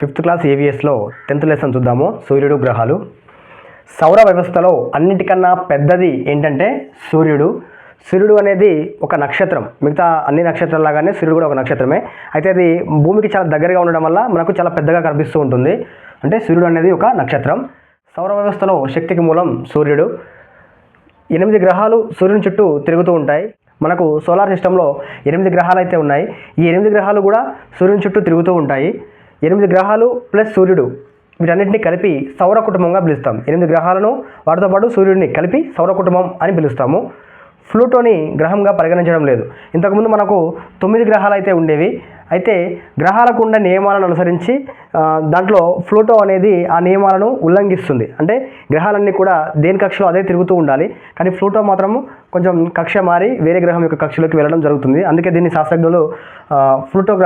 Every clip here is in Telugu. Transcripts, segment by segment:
ఫిఫ్త్ క్లాస్ ఏవిఎస్లో 10th లెసన్ చూద్దాము. సూర్యుడు గ్రహాలు. సౌర వ్యవస్థలో అన్నిటికన్నా పెద్దది ఏంటంటే సూర్యుడు. సూర్యుడు అనేది ఒక నక్షత్రం. మిగతా అన్ని నక్షత్రాలాగానే సూర్యుడు కూడా ఒక నక్షత్రమే. అయితే అది భూమికి చాలా దగ్గరగా ఉండడం వల్ల మనకు చాలా పెద్దగా కనిపిస్తూ ఉంటుంది. అంటే సూర్యుడు అనేది ఒక నక్షత్రం. సౌర వ్యవస్థలో శక్తికి మూలం సూర్యుడు. 8 గ్రహాలు సూర్యుని చుట్టూ తిరుగుతూ ఉంటాయి. మనకు సోలార్ సిస్టంలో 8 గ్రహాలు అయితే ఉన్నాయి. ఈ 8 గ్రహాలు కూడా సూర్యుని చుట్టూ తిరుగుతూ ఉంటాయి. 8 గ్రహాలు ప్లస్ సూర్యుడు వీటన్నింటినీ కలిపి సౌర కుటుంబంగా పిలుస్తాం. 8 గ్రహాలను వాటితో పాటు సూర్యుడిని కలిపి సౌర కుటుంబం అని పిలుస్తాము. ప్లూటోని గ్రహంగా పరిగణించడం లేదు. ఇంతకుముందు మనకు 9 గ్రహాలు అయితే ఉండేవి. అయితే గ్రహాలకు ఉన్న నియమాలను అనుసరించి దాంట్లో ప్లూటో అనేది ఆ నియమాలను ఉల్లంఘిస్తుంది. అంటే గ్రహాలన్నీ కూడా దేని కక్షలో అదే తిరుగుతూ ఉండాలి. కానీ ప్లూటో మాత్రము కొంచెం కక్ష మారి వేరే గ్రహం యొక్క కక్షలోకి వెళ్ళడం జరుగుతుంది. అందుకే దీన్ని శాస్త్రజ్ఞులు ప్లూటో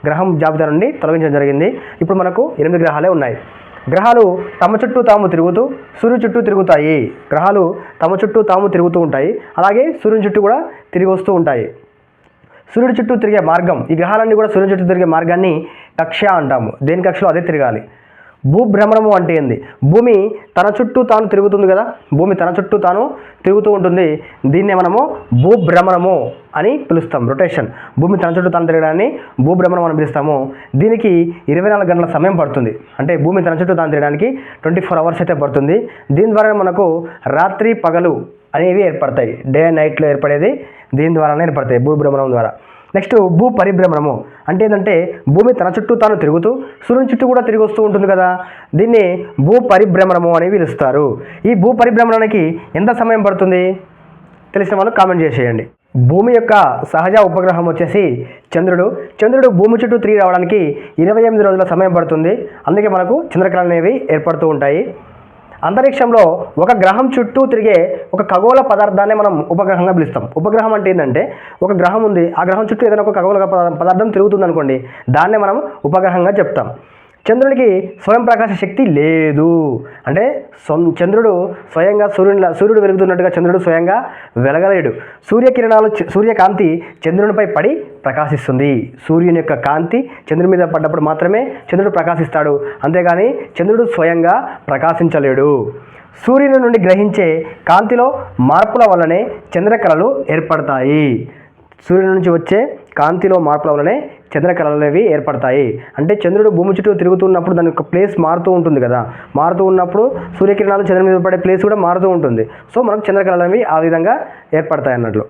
గ్రహం జాబితా నుండి తొలగించడం జరిగింది. ఇప్పుడు మనకు 8 గ్రహాలే ఉన్నాయి. గ్రహాలు తమ చుట్టూ తాము తిరుగుతూ సూర్యుని చుట్టూ తిరుగుతాయి. గ్రహాలు తమ చుట్టూ తాము తిరుగుతూ ఉంటాయి. అలాగే సూర్యుని చుట్టూ కూడా తిరిగి వస్తూ ఉంటాయి. సూర్యుడి చుట్టూ తిరిగే మార్గం, ఈ గ్రహాలన్నీ కూడా సూర్యుని చుట్టూ తిరిగే మార్గాన్ని కక్ష అంటాము. దేని కక్షలో అదే తిరగాలి. భూభ్రమణము అంటే ఏంది? భూమి తన చుట్టూ తాను తిరుగుతుంది కదా, భూమి తన చుట్టూ తాను తిరుగుతూ ఉంటుంది. దీన్నే మనము భూభ్రమణము అని పిలుస్తాం. రొటేషన్. భూమి తన చుట్టూ తాను తిరగడాన్ని భూభ్రమణం అని పిలుస్తాము. దీనికి 24 గంటల సమయం పడుతుంది. అంటే భూమి తన చుట్టూ తాను తిరగడానికి 24 అవర్స్ అయితే పడుతుంది. దీని ద్వారా మనకు రాత్రి పగలు అనేవి ఏర్పడతాయి. డే అండ్ నైట్లో ఏర్పడేది దీని ద్వారానే ఏర్పడతాయి, భూభ్రమణం ద్వారా. నెక్స్ట్ భూ పరిభ్రమణము అంటే ఏంటంటే భూమి తన చుట్టూ తాను తిరుగుతూ సూర్యుని చుట్టూ కూడా తిరిగి వస్తూ ఉంటుంది కదా, దీన్ని భూ పరిభ్రమణము అని పిలుస్తారు. ఈ భూ పరిభ్రమణానికి ఎంత సమయం పడుతుంది తెలిసిన వాళ్ళు కామెంట్ చేసేయండి. భూమి యొక్క సహజ ఉపగ్రహం వచ్చేసి చంద్రుడు. చంద్రుడు భూమి చుట్టూ తిరిగి రావడానికి 28 రోజుల సమయం పడుతుంది. అందుకే మనకు చంద్రకళలు అనేవి ఏర్పడుతూ ఉంటాయి. అంతరిక్షంలో ఒక గ్రహం చుట్టూ తిరిగే ఒక ఖగోళ పదార్థాన్ని మనం ఉపగ్రహంగా పిలుస్తాం. ఉపగ్రహం అంటే ఏంటంటే ఒక గ్రహం ఉంది, ఆ గ్రహం చుట్టూ ఏదైనా ఒక ఖగోళ పదార్థం తిరుగుతుంది అనుకోండి, దాన్నే మనం ఉపగ్రహంగా చెప్తాం. చంద్రుడికి స్వయం ప్రకాశ శక్తి లేదు. అంటే చంద్రుడు స్వయంగా సూర్యుడు వెలుగుతున్నట్టుగా చంద్రుడు స్వయంగా వెలగలేడు. సూర్యకాంతి చంద్రునిపై పడి ప్రకాశిస్తుంది. సూర్యుని యొక్క కాంతి చంద్రుని మీద పడ్డప్పుడు మాత్రమే చంద్రుడు ప్రకాశిస్తాడు. అంతేగాని చంద్రుడు స్వయంగా ప్రకాశించలేడు. సూర్యుని నుండి గ్రహించే కాంతిలో మార్పుల వల్లనే చంద్రకళలు ఏర్పడతాయి. సూర్యుని నుంచి వచ్చే కాంతిలో మార్పుల వల్లనే చంద్రకళలు అనేవి ఏర్పడతాయి. అంటే చంద్రుడు భూమి చుట్టూ తిరుగుతున్నప్పుడు దాని యొక్క ప్లేస్ మారుతూ ఉంటుంది కదా, మారుతూ ఉన్నప్పుడు సూర్యకిరణాలు చంద్రుని మీద పడే ప్లేస్ కూడా మారుతూ ఉంటుంది. సో మనకు చంద్రకళలు అనేవి ఆ విధంగా ఏర్పడతాయి అన్నట్లు.